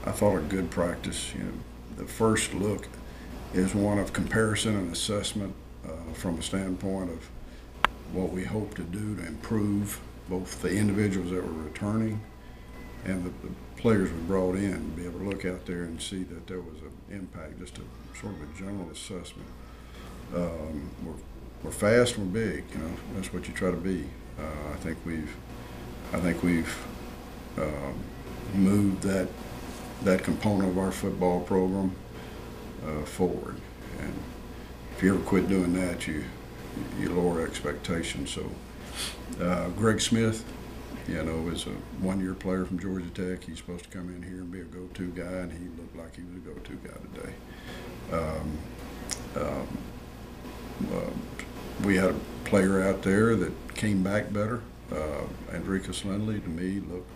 I thought a good practice. The first look is one of comparison and assessment from a standpoint of what we hope to do to improve both the individuals that were returning and the players we brought in, be able to look out there and see that there was an impact, just a sort of a general assessment. We're fast, we're big, that's what you try to be. I think we've moved that component of our football program forward. And if you ever quit doing that, you lower expectations. So Greg Smith, is a one-year player from Georgia Tech. He's supposed to come in here and be a go-to guy, and he looked like he was a go-to guy today. We had a player out there that came back better. Andricus Lindley, to me, looked,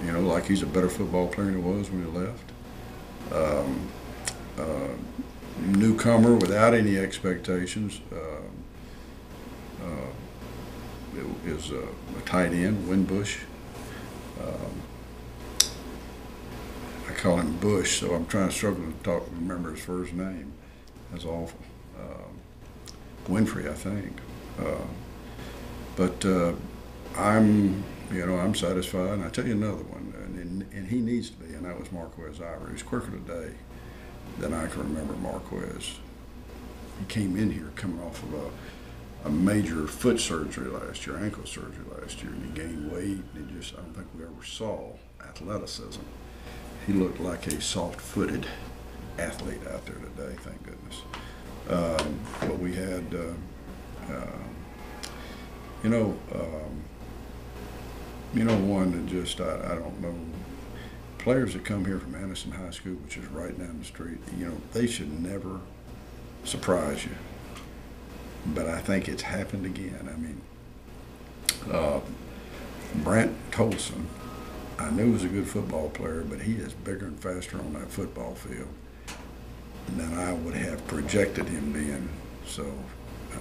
like he's a better football player than he was when he left. Newcomer without any expectations is a tight end, Winbush. I call him Bush, so I'm trying to struggle to remember his first name. That's awful. Winfrey, I think. But I'm satisfied. And I tell you another one, and he needs to be, and that was Marquez Ivory. He's quicker today than I can remember Marquez. He came in here coming off of a major foot surgery last year, ankle surgery last year, and he gained weight. And I don't think we ever saw athleticism. He looked like a soft-footed athlete out there today, thank goodness. But we had, one that just, I don't know, players that come here from Anderson High School, which is right down the street, they should never surprise you. But I think it's happened again. Brent Tolson, I knew he was a good football player, but he is bigger and faster on that football field than I would have projected him being. So, he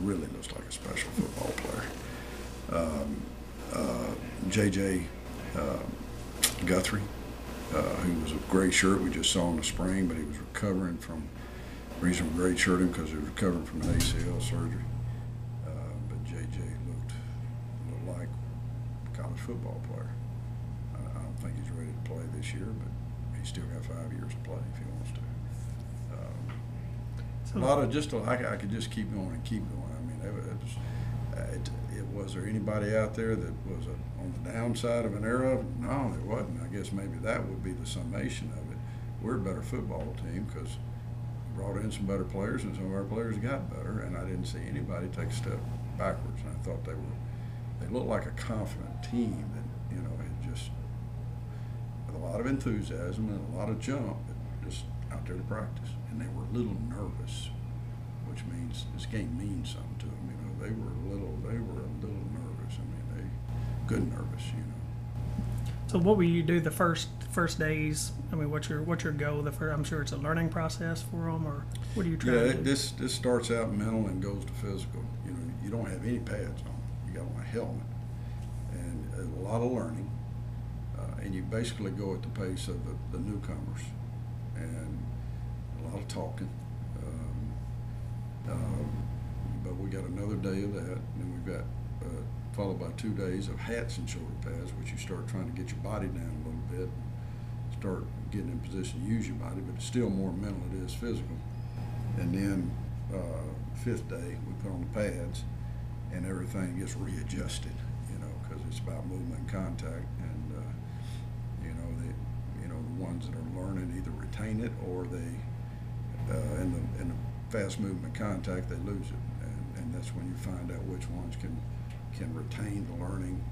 really looks like a special football player. J.J. Guthrie, who was a gray shirt we just saw in the spring, but he was recovering from, the reason we gray shirted him because he was recovering from an ACL surgery. But J.J. looked like a college football player. I don't think he's ready to play this year, but he's still got 5 years to play if he wants to. A lot of I could just keep going and keep going. Was there anybody out there that was on the downside of an era? No, there wasn't. I guess maybe that would be the summation of it. We're a better football team because we brought in some better players, and some of our players got better, and I didn't see anybody take a step backwards. And I thought they looked like a confident team that, had just, with a lot of enthusiasm and a lot of jump, but just out there to practice. And they were a little nervous, which means this game means something to them. They were a little nervous. Good nervous. So what will you do the first days? What's your goal? I'm sure it's a learning process for them, or what are you trying to do? This starts out mental and goes to physical. You don't have any pads on. You got on a helmet, and a lot of learning, and you basically go at the pace of the newcomers, and a lot of talking. But we got another day of that, and then we've got followed by 2 days of hats and shoulder pads, which you start trying to get your body down a little bit, start getting in position to use your body, but it's still more mental than it is physical. And then 5th day, we put on the pads, and everything gets readjusted, because it's about movement and contact, and the ones that are learning either retain it or they in the fast movement contact they lose it. And that's when you find out which ones can retain the learning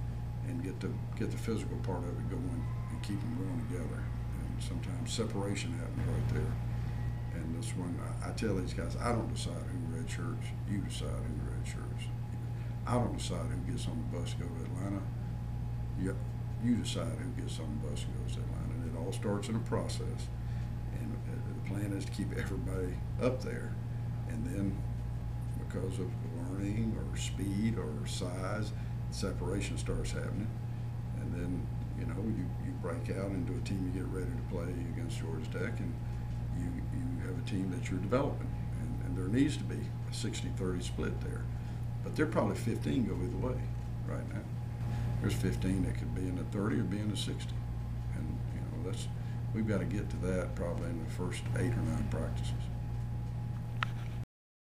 and get the physical part of it going and keep them going together. And sometimes separation happens right there. And this one, I tell these guys, I don't decide who red shirts. You decide who red shirts. I don't decide who gets on the bus to go to Atlanta. You decide who gets on the bus and goes to Atlanta. And it all starts in a process. And the plan is to keep everybody up there. And then because of learning or speed or size, separation starts happening, and then you break break out into a team you get ready to play against Georgia Tech, and you have a team that you're developing. And there needs to be a 60-30 split there. But there are probably 15 go either way right now. There's 15 that could be in the 30 or be in the 60. And, we've got to get to that probably in the first 8 or 9 practices.